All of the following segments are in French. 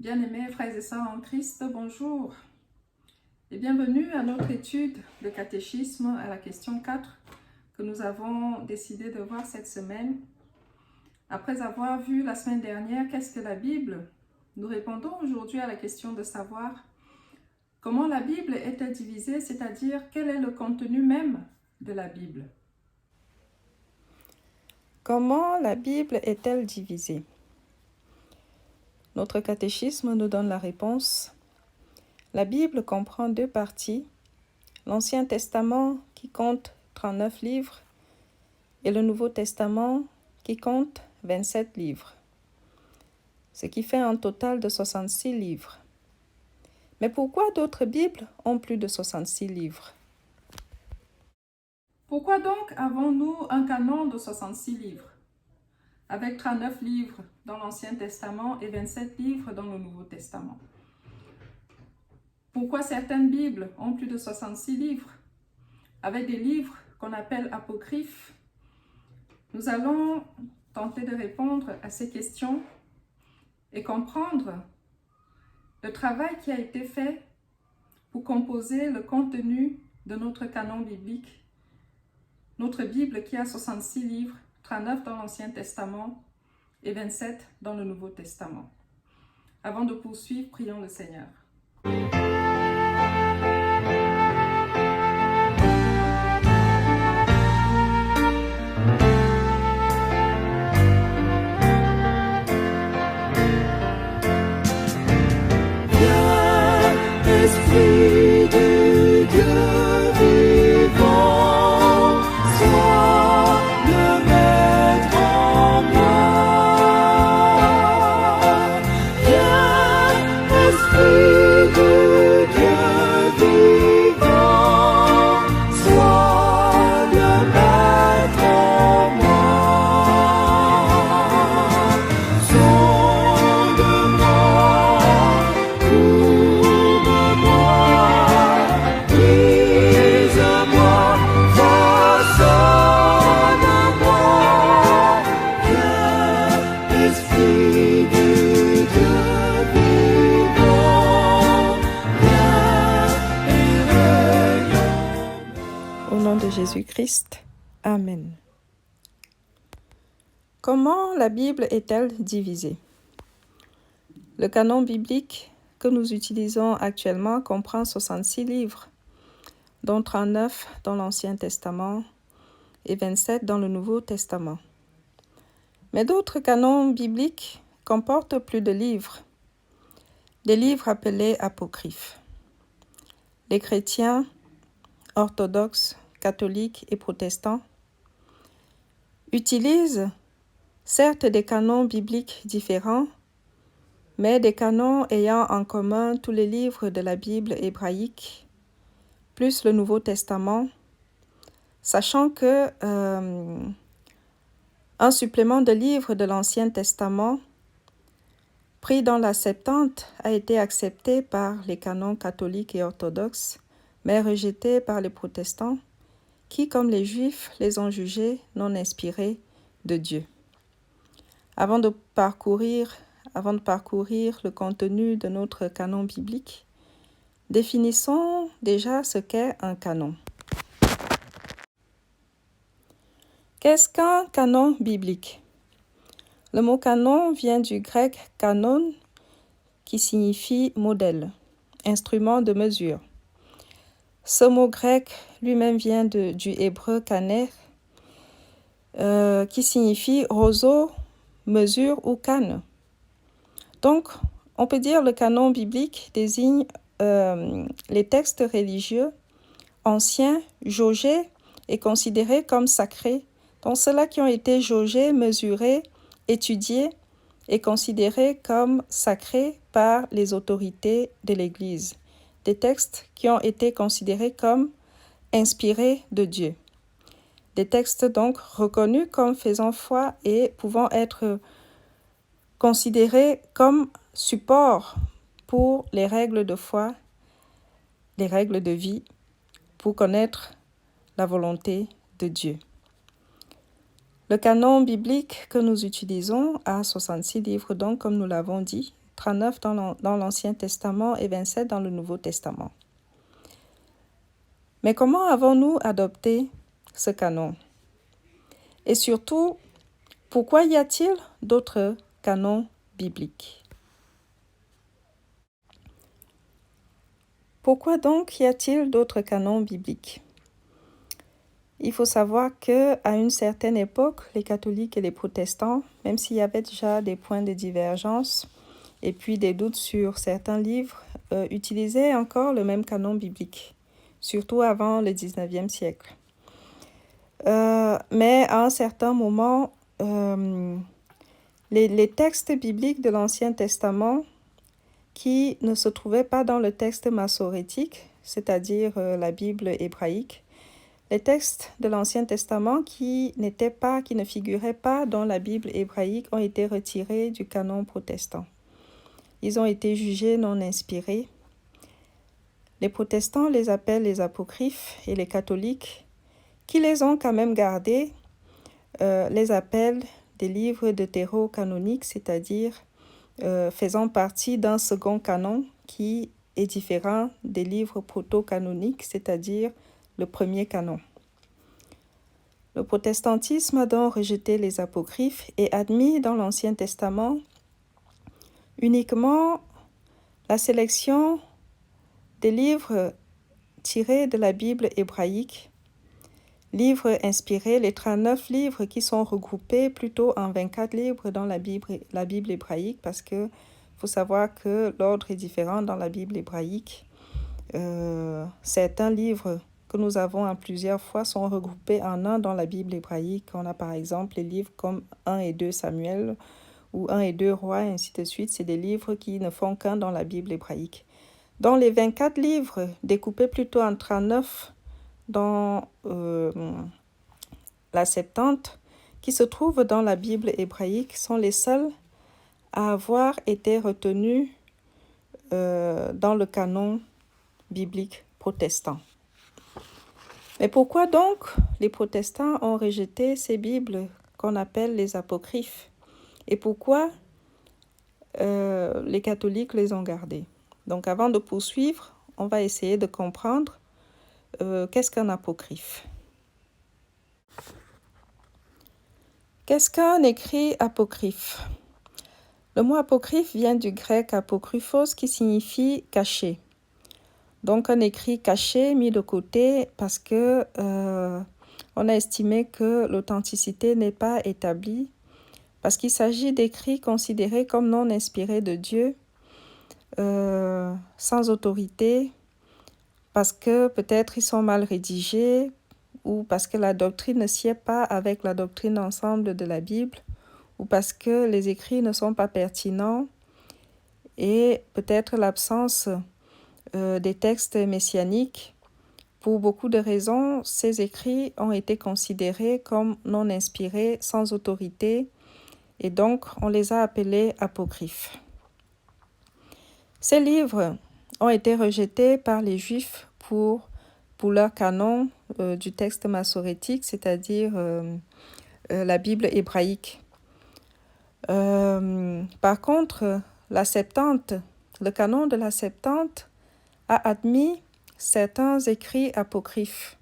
Bien-aimés frères et sœurs en Christ, bonjour et bienvenue à notre étude de catéchisme à la question 4 que nous avons décidé de voir cette semaine. Après avoir vu la semaine dernière qu'est-ce que la Bible, nous répondons aujourd'hui à la question de savoir comment la Bible est-elle divisée, c'est-à-dire quel est le contenu même de la Bible. Comment la Bible est-elle divisée? Notre catéchisme nous donne la réponse. La Bible comprend deux parties, l'Ancien Testament qui compte 39 livres et le Nouveau Testament qui compte 27 livres, ce qui fait un total de 66 livres. Mais pourquoi d'autres Bibles ont plus de 66 livres? Pourquoi donc avons-nous un canon de 66 livres, avec 39 livres dans l'Ancien Testament et 27 livres dans le Nouveau Testament? Pourquoi certaines Bibles ont plus de 66 livres, avec des livres qu'on appelle apocryphes? Nous allons tenter de répondre à ces questions et comprendre le travail qui a été fait pour composer le contenu de notre canon biblique, notre Bible qui a 66 livres, 39 dans l'Ancien Testament et 27 dans le Nouveau Testament. Avant de poursuivre, prions le Seigneur. Esprit de Dieu vivant, sois le maître en moi. Viens, Esprit de Dieu vivant, sois le maître en moi. Sonde-moi, de Jésus-Christ. Amen. Comment la Bible est-elle divisée? Le canon biblique que nous utilisons actuellement comprend 66 livres, dont 39 dans l'Ancien Testament et 27 dans le Nouveau Testament. Mais d'autres canons bibliques comportent plus de livres, des livres appelés apocryphes. Les chrétiens orthodoxes, catholiques et protestants utilisent certes des canons bibliques différents, mais des canons ayant en commun tous les livres de la Bible hébraïque, plus le Nouveau Testament, sachant que un supplément de livres de l'Ancien Testament pris dans la Septante a été accepté par les canons catholiques et orthodoxes, mais rejeté par les protestants, qui, comme les Juifs, les ont jugés non inspirés de Dieu. Avant de parcourir le contenu de notre canon biblique, définissons déjà ce qu'est un canon. Qu'est-ce qu'un canon biblique? Le mot canon vient du grec kanon, qui signifie modèle, instrument de mesure. Ce mot grec lui-même vient du hébreu kaner, qui signifie roseau, mesure ou canne. Donc, on peut dire le canon biblique désigne les textes religieux anciens, jaugés et considérés comme sacrés, donc ceux-là qui ont été jaugés, mesurés, étudiés et considérés comme sacrés par les autorités de l'Église. Des textes qui ont été considérés comme inspirés de Dieu. Des textes donc reconnus comme faisant foi et pouvant être considérés comme support pour les règles de foi, les règles de vie, pour connaître la volonté de Dieu. Le canon biblique que nous utilisons a 66 livres, donc, comme nous l'avons dit, 39 dans l'Ancien Testament et 27 dans le Nouveau Testament. Mais comment avons-nous adopté ce canon? Et surtout, pourquoi y a-t-il d'autres canons bibliques? Pourquoi donc y a-t-il d'autres canons bibliques? Il faut savoir qu'à une certaine époque, les catholiques et les protestants, même s'il y avait déjà des points de divergence et puis des doutes sur certains livres, utilisaient encore le même canon biblique, surtout avant le 19e siècle. Mais à un certain moment, les textes bibliques de l'Ancien Testament qui ne se trouvaient pas dans le texte massorétique, c'est-à-dire la Bible hébraïque, les textes de l'Ancien Testament qui ne figuraient pas dans la Bible hébraïque ont été retirés du canon protestant. Ils ont été jugés non inspirés. Les protestants les appellent les apocryphes et les catholiques, qui les ont quand même gardés, les appellent des livres deutérocanoniques, c'est-à-dire faisant partie d'un second canon qui est différent des livres proto-canoniques, c'est-à-dire le premier canon. Le protestantisme a donc rejeté les apocryphes et admis dans l'Ancien Testament uniquement la sélection des livres tirés de la Bible hébraïque, livres inspirés, les 39 livres qui sont regroupés plutôt en 24 livres dans la Bible hébraïque, parce que faut savoir que l'ordre est différent dans la Bible hébraïque. Certains livres que nous avons en plusieurs fois sont regroupés en un dans la Bible hébraïque. On a par exemple les livres comme 1 et 2 Samuel ou 1 et 2 Rois, et ainsi de suite. C'est des livres qui ne font qu'un dans la Bible hébraïque. Dans les 24 livres, découpés plutôt en 39 dans la Septante, qui se trouvent dans la Bible hébraïque, sont les seuls à avoir été retenus dans le canon biblique protestant. Mais pourquoi donc les protestants ont rejeté ces Bibles qu'on appelle les apocryphes? Et pourquoi les catholiques les ont gardées? Donc avant de poursuivre, on va essayer de comprendre qu'est-ce qu'un apocryphe. Qu'est-ce qu'un écrit apocryphe? Le mot apocryphe vient du grec apokryphos qui signifie caché. Donc un écrit caché, mis de côté parce que on a estimé que l'authenticité n'est pas établie, parce qu'il s'agit d'écrits considérés comme non inspirés de Dieu, sans autorité, parce que peut-être ils sont mal rédigés ou parce que la doctrine ne sied pas avec la doctrine d'ensemble de la Bible, ou parce que les écrits ne sont pas pertinents, et peut-être l'absence des textes messianiques. Pour beaucoup de raisons, ces écrits ont été considérés comme non inspirés, sans autorité, et donc on les a appelés apocryphes. Ces livres ont été rejetés par les Juifs pour leur canon du texte massorétique, c'est-à-dire la Bible hébraïque. Par contre, la Septante, le canon de la Septante a admis certains écrits apocryphes.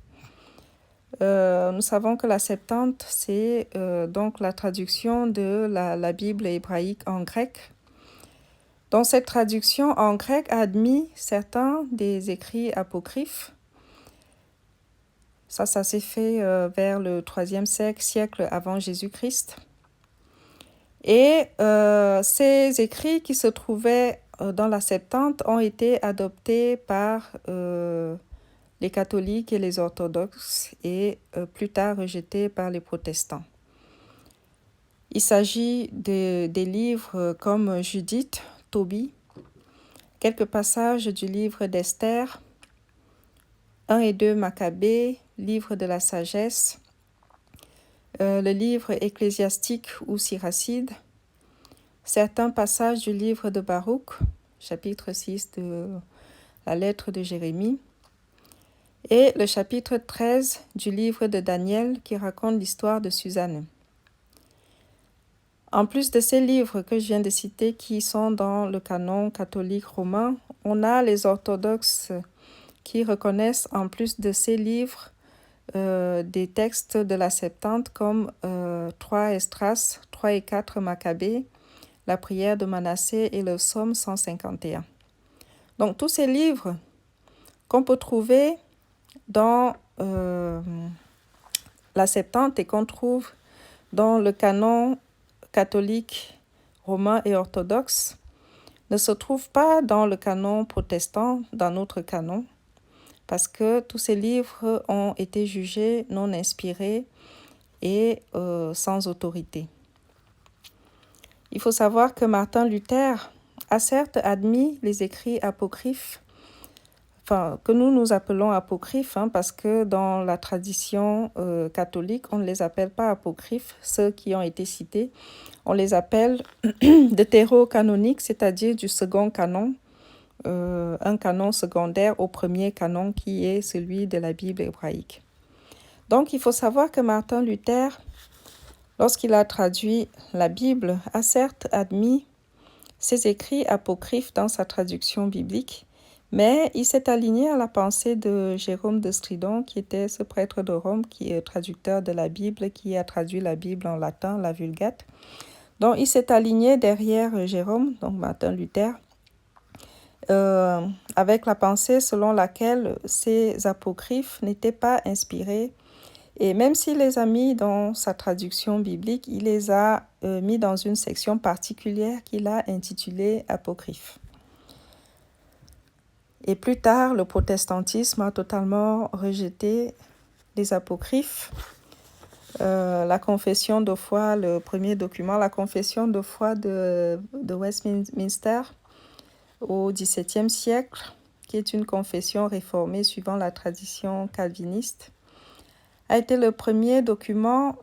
Nous savons que la Septante, c'est donc la traduction de la Bible hébraïque en grec. Donc cette traduction en grec a admis certains des écrits apocryphes. Ça s'est fait vers le 3e siècle avant Jésus-Christ. Et ces écrits qui se trouvaient dans la Septante ont été adoptés par les catholiques et les orthodoxes et plus tard rejetés par les protestants. Il s'agit des livres comme Judith, Tobie, quelques passages du livre d'Esther, 1 et 2 Maccabées, livre de la sagesse, le livre ecclésiastique ou siracide, certains passages du livre de Baruch, chapitre 6 de la lettre de Jérémie, et le chapitre 13 du livre de Daniel qui raconte l'histoire de Suzanne. En plus de ces livres que je viens de citer qui sont dans le canon catholique romain, on a les orthodoxes qui reconnaissent en plus de ces livres des textes de la Septante comme 3 Esdras, 3 et 4 Maccabées, la prière de Manassé et le psaume 151. Donc tous ces livres qu'on peut trouver dans la Septante et qu'on trouve dans le canon catholique romain et orthodoxe ne se trouvent pas dans le canon protestant, dans notre canon, parce que tous ces livres ont été jugés non inspirés et sans autorité. Il faut savoir que Martin Luther a certes admis les écrits apocryphes, que nous appelons apocryphes, parce que dans la tradition catholique, on ne les appelle pas apocryphes, ceux qui ont été cités, on les appelle deutérocanoniques, c'est-à-dire du second canon, un canon secondaire au premier canon qui est celui de la Bible hébraïque. Donc il faut savoir que Martin Luther, lorsqu'il a traduit la Bible, a certes admis ces écrits apocryphes dans sa traduction biblique, mais il s'est aligné à la pensée de Jérôme de Stridon, qui était ce prêtre de Rome, qui est traducteur de la Bible, qui a traduit la Bible en latin, la Vulgate. Donc il s'est aligné derrière Jérôme, donc Martin Luther, avec la pensée selon laquelle ces apocryphes n'étaient pas inspirés. Et même s'il les a mis dans sa traduction biblique, il les a mis dans une section particulière qu'il a intitulée apocryphes. Et plus tard, le protestantisme a totalement rejeté les apocryphes. La confession de foi, le premier document, la confession de foi de Westminster au XVIIe siècle, qui est une confession réformée suivant la tradition calviniste, a été le premier document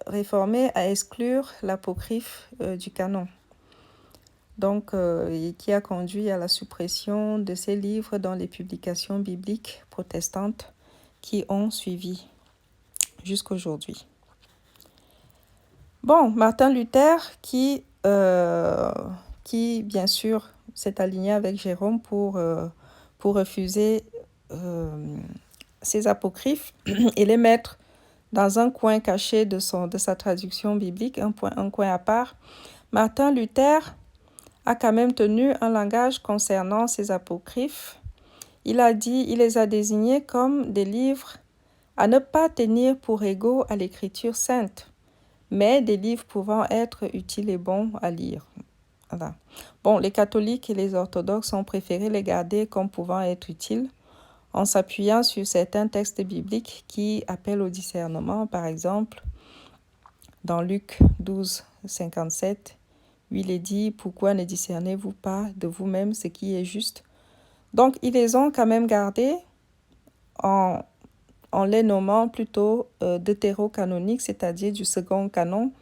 réformé à exclure l'apocryphe du canon. Donc, qui a conduit à la suppression de ces livres dans les publications bibliques protestantes qui ont suivi jusqu'aujourd'hui. Bon, Martin Luther, qui bien sûr s'est aligné avec Jérôme pour refuser ces apocryphes et les mettre dans un coin caché de sa traduction biblique, un coin à part. Martin Luther a quand même tenu un langage concernant ces apocryphes. Il les a désignés comme des livres à ne pas tenir pour égaux à l'écriture sainte, mais des livres pouvant être utiles et bons à lire. Voilà. Bon, les catholiques et les orthodoxes ont préféré les garder comme pouvant être utiles, en s'appuyant sur certains textes bibliques qui appellent au discernement. Par exemple, dans Luc 12, 57, il est dit « Pourquoi ne discernez-vous pas de vous-même ce qui est juste ?» Donc, ils les ont quand même gardés en les nommant plutôt deutérocanoniques, c'est-à-dire du second canon,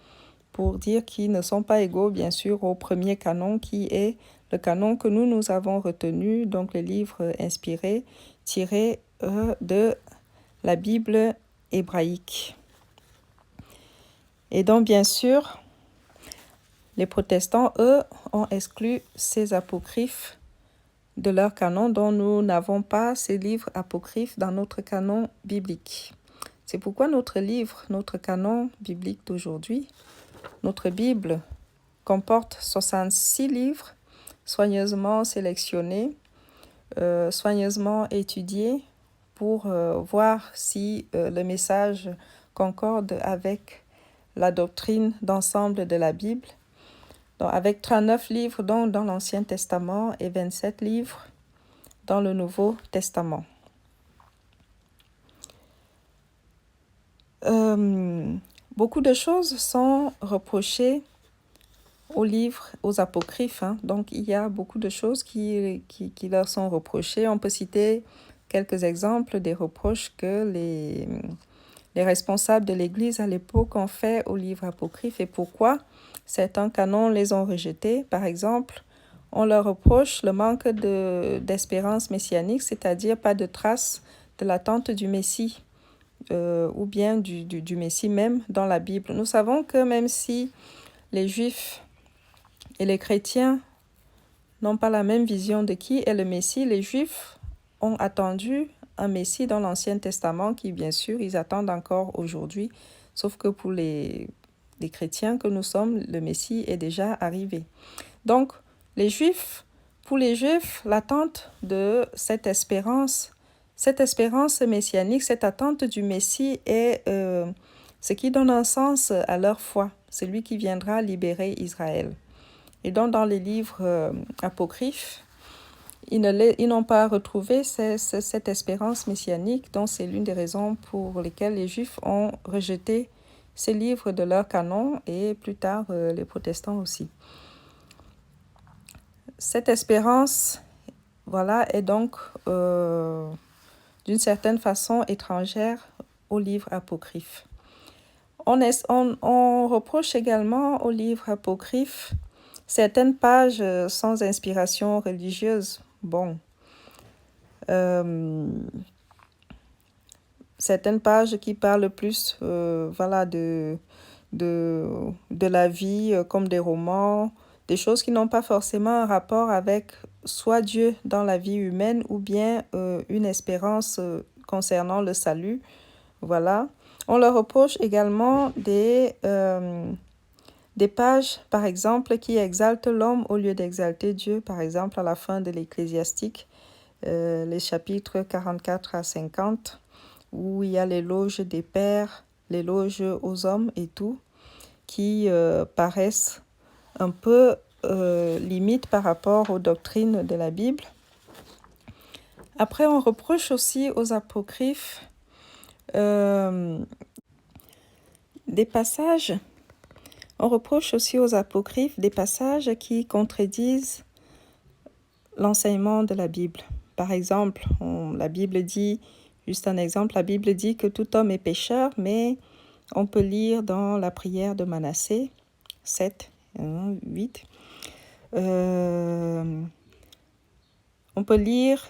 pour dire qu'ils ne sont pas égaux, bien sûr, au premier canon qui est le canon que nous avons retenu, donc les livres inspirés, tirés de la Bible hébraïque. Et donc, bien sûr, les protestants, eux, ont exclu ces apocryphes de leur canon, dont nous n'avons pas ces livres apocryphes dans notre canon biblique. C'est pourquoi notre canon biblique d'aujourd'hui, notre Bible, comporte 66 livres soigneusement sélectionnés, soigneusement étudiés pour voir si le message concorde avec la doctrine d'ensemble de la Bible. Donc, avec 39 livres donc, dans l'Ancien Testament et 27 livres dans le Nouveau Testament. Beaucoup de choses sont reprochées aux livres, aux apocryphes. Donc, il y a beaucoup de choses qui leur sont reprochées. On peut citer quelques exemples des reproches que les responsables de l'Église à l'époque ont fait aux livres apocryphes et pourquoi certains canons les ont rejetés. Par exemple, on leur reproche le manque d'espérance messianique, c'est-à-dire pas de traces de l'attente du Messie ou bien du Messie même dans la Bible. Nous savons que même si les Juifs et les chrétiens n'ont pas la même vision de qui est le Messie. Les Juifs ont attendu un Messie dans l'Ancien Testament qui, bien sûr, ils attendent encore aujourd'hui. Sauf que pour les chrétiens que nous sommes, le Messie est déjà arrivé. Donc, pour les Juifs, l'attente de cette espérance messianique, cette attente du Messie est ce qui donne un sens à leur foi, celui qui viendra libérer Israël. Et donc, dans les livres apocryphes, ils n'ont pas retrouvé cette espérance messianique, donc c'est l'une des raisons pour lesquelles les Juifs ont rejeté ces livres de leur canon et plus tard les protestants aussi. Cette espérance, voilà, est donc d'une certaine façon étrangère aux livres apocryphes. On reproche également aux livres apocryphes certaines pages sans inspiration religieuse. Certaines pages qui parlent plus de la vie comme des romans, des choses qui n'ont pas forcément un rapport avec soit Dieu dans la vie humaine ou bien une espérance concernant le salut. Voilà. On leur reproche également des pages, par exemple, qui exaltent l'homme au lieu d'exalter Dieu, par exemple à la fin de l'Ecclésiastique, les chapitres 44 à 50, où il y a l'éloge des pères, l'éloge aux hommes et tout, qui paraissent un peu limites par rapport aux doctrines de la Bible. Après, on reproche aussi aux apocryphes des passages. On reproche aussi aux apocryphes des passages qui contredisent l'enseignement de la Bible. Par exemple, la Bible dit, juste un exemple, la Bible dit que tout homme est pécheur, mais on peut lire dans la prière de Manassé 7, 8. On peut lire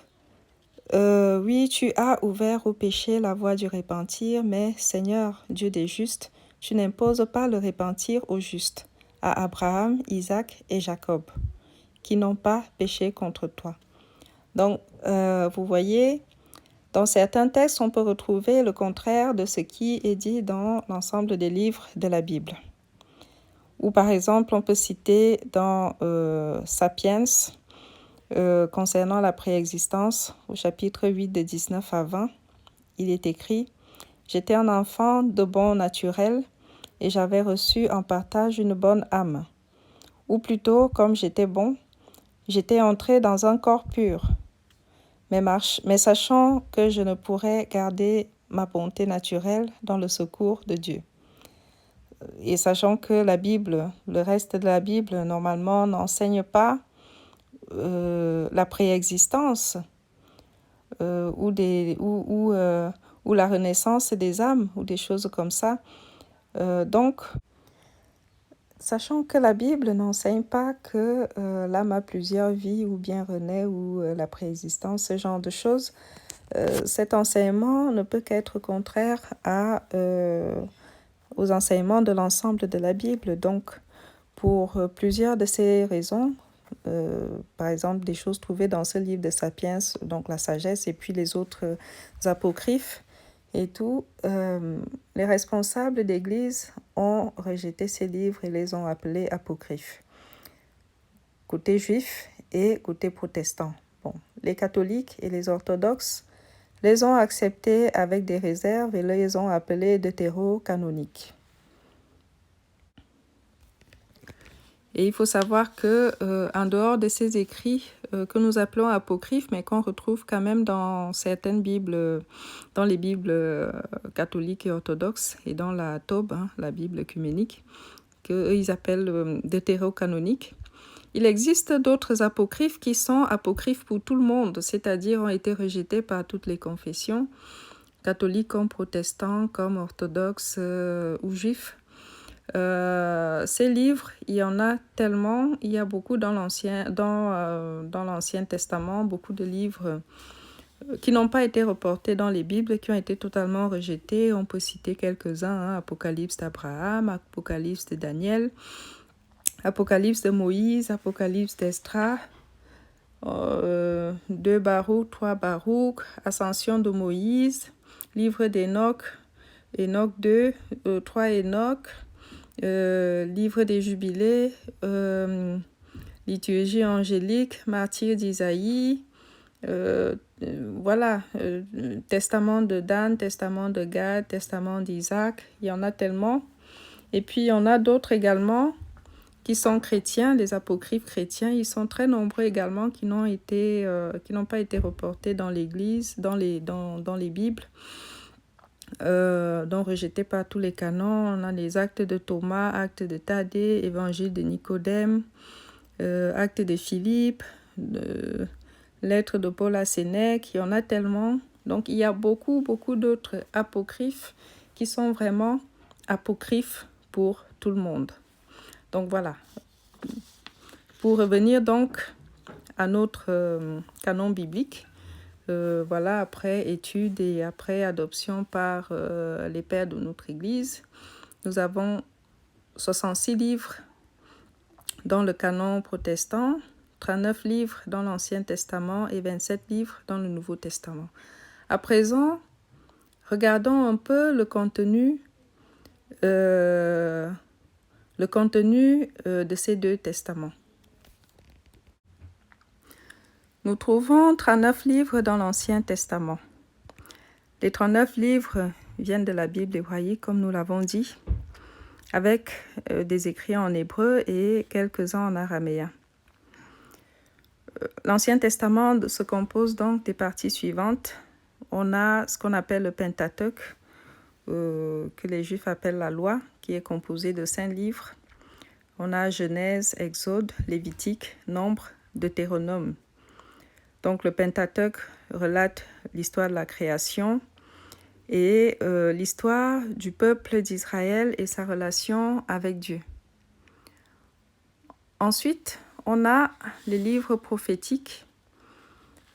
oui, tu as ouvert au péché la voie du repentir, mais Seigneur, Dieu des justes, tu n'imposes pas le repentir aux justes, à Abraham, Isaac et Jacob, qui n'ont pas péché contre toi. Donc, vous voyez, dans certains textes, on peut retrouver le contraire de ce qui est dit dans l'ensemble des livres de la Bible. Ou par exemple, on peut citer dans Sapiens, concernant la préexistence, au chapitre 8 de 19 à 20, il est écrit « J'étais un enfant de bon naturel et j'avais reçu en partage une bonne âme. Ou plutôt, comme j'étais bon, j'étais entré dans un corps pur. Mais sachant que je ne pourrais garder ma bonté naturelle dans le secours de Dieu. » Et sachant que la Bible, le reste de la Bible, normalement, n'enseigne pas la préexistence ou la renaissance des âmes ou des choses comme ça. Donc, sachant que la Bible n'enseigne pas que l'âme a plusieurs vies ou bien renaît ou la préexistence, ce genre de choses, cet enseignement ne peut qu'être contraire aux enseignements de l'ensemble de la Bible. Donc, pour plusieurs de ces raisons, par exemple des choses trouvées dans ce livre de Sapiens, donc la sagesse et puis les autres apocryphes et tout, les responsables d'église ont rejeté ces livres et les ont appelés apocryphes, côté juif et côté protestant. Les catholiques et les orthodoxes les ont acceptés avec des réserves et les ont appelés deutéro-canoniques. Et il faut savoir que en dehors de ces écrits que nous appelons apocryphes, mais qu'on retrouve quand même dans certaines Bibles, dans les Bibles catholiques et orthodoxes et dans la Taube, la Bible œcuménique, qu'eux ils appellent deutéro-canoniques. Il existe d'autres apocryphes qui sont apocryphes pour tout le monde, c'est-à-dire ont été rejetés par toutes les confessions, catholiques comme protestants, comme orthodoxes ou juifs. Ces livres, il y en a tellement, il y a beaucoup dans l'Ancien Testament, beaucoup de livres qui n'ont pas été reportés dans les Bibles, qui ont été totalement rejetés. On peut citer quelques-uns, Apocalypse d'Abraham, Apocalypse de Daniel, Apocalypse de Moïse, Apocalypse d'Esdras, 2 Baruch, 3 Baruch, Ascension de Moïse, Livre d'Enoch, Enoch 2, 3 Enoch, Livre des Jubilés, Liturgie angélique, Martyr d'Isaïe, voilà, Testament de Dan, Testament de Gad, Testament d'Isaac, il y en a tellement. Et puis il y en a d'autres également qui sont chrétiens, des apocryphes chrétiens, ils sont très nombreux également qui n'ont pas été reportés dans l'Église, dans les Bibles, donc rejetés par tous les canons. On a les actes de Thomas, actes de Thaddée, évangile de Nicodème, actes de Philippe, lettres de Paul à Sénèque, il y en a tellement. Donc il y a beaucoup d'autres apocryphes qui sont vraiment apocryphes pour tout le monde. Donc voilà, pour revenir donc à notre canon biblique, voilà, après étude et après adoption par les pères de notre Église, nous avons 66 livres dans le canon protestant, 39 livres dans l'Ancien Testament et 27 livres dans le Nouveau Testament. À présent, regardons un peu le contenu de ces deux testaments. Nous trouvons 39 livres dans l'Ancien Testament. Les 39 livres viennent de la Bible hébraïque, comme nous l'avons dit, avec des écrits en hébreu et quelques-uns en araméen. L'Ancien Testament se compose donc des parties suivantes. On a ce qu'on appelle le Pentateuque, que les Juifs appellent la loi, qui est composé de 5 livres. On a Genèse, Exode, Lévitique, Nombre, Deutéronome. Donc le Pentateuque relate l'histoire de la création et l'histoire du peuple d'Israël et sa relation avec Dieu. Ensuite, on a les livres prophétiques.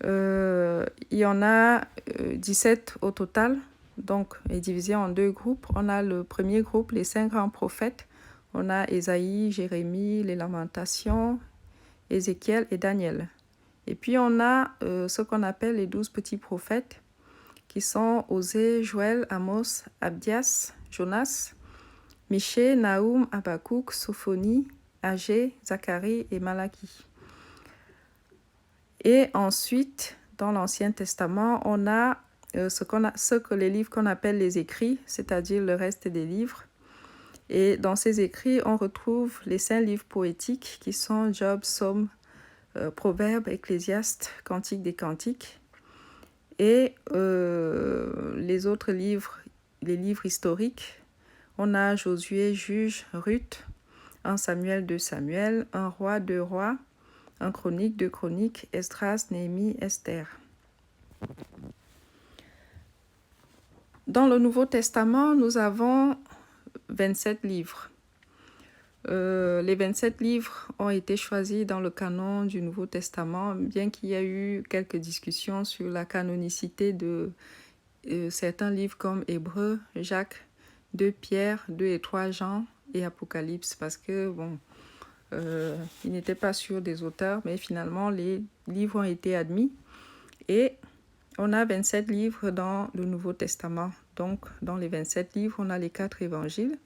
Il y en a 17 au total, donc est divisé en 2 groupes. On a le premier groupe, les 5 grands prophètes. On a Ésaïe, Jérémie, les Lamentations, Ézéchiel et Daniel. Et puis on a ce qu'on appelle les 12 petits prophètes, qui sont Osée, Joël, Amos, Abdias, Jonas, Michée, Naoum, Habakkuk, Sophonie, Agé, Zacharie et Malachie. Et ensuite, dans l'Ancien Testament, on a ce que les livres qu'on appelle les écrits, c'est-à-dire le reste des livres. Et dans ces écrits, on retrouve les 5 livres poétiques qui sont Job, Psaume, Proverbes, Ecclésiaste, Cantique des Cantiques. Et les autres livres, les livres historiques, on a Josué, Juge, Ruth, 1 Samuel, 2 Samuel, 1 Roi, 2 Rois, 1 Chronique, 2 Chroniques, Esdras, Néhémie, Esther. Dans le Nouveau Testament, nous avons 27 livres. Les 27 livres ont été choisis dans le canon du Nouveau Testament, bien qu'il y ait eu quelques discussions sur la canonicité de certains livres comme Hébreux, Jacques, 2 Pierre, 2 et 3 Jean et Apocalypse, parce que ils n'étaient pas sûrs des auteurs, mais finalement les livres ont été admis. Et on a 27 livres dans le Nouveau Testament. Donc dans les 27 livres, on a les 4 évangiles.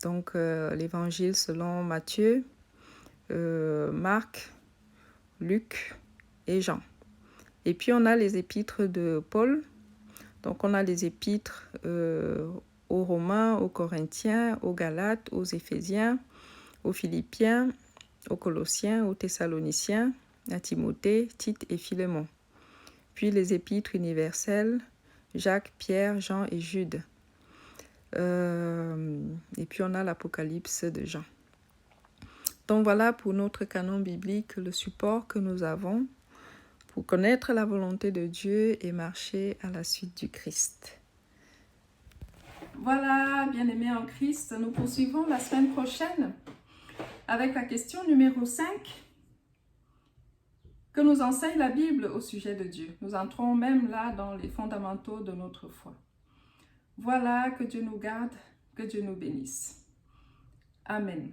Donc l'évangile selon Matthieu, Marc, Luc et Jean. Et puis on a les épîtres de Paul. Donc on a les épîtres aux Romains, aux Corinthiens, aux Galates, aux Éphésiens, aux Philippiens, aux Colossiens, aux Thessaloniciens, à Timothée, Tite et Philémon. Puis les épîtres universelles, Jacques, Pierre, Jean et Jude. Et puis on a l'Apocalypse de Jean. Donc voilà pour notre canon biblique, le support que nous avons pour connaître la volonté de Dieu et marcher à la suite du Christ. Voilà, bien-aimés en Christ, nous poursuivons la semaine prochaine avec la question numéro 5. Que nous enseigne la Bible au sujet de Dieu. Nous entrons même là dans les fondamentaux de notre foi. Voilà, que Dieu nous garde, que Dieu nous bénisse. Amen.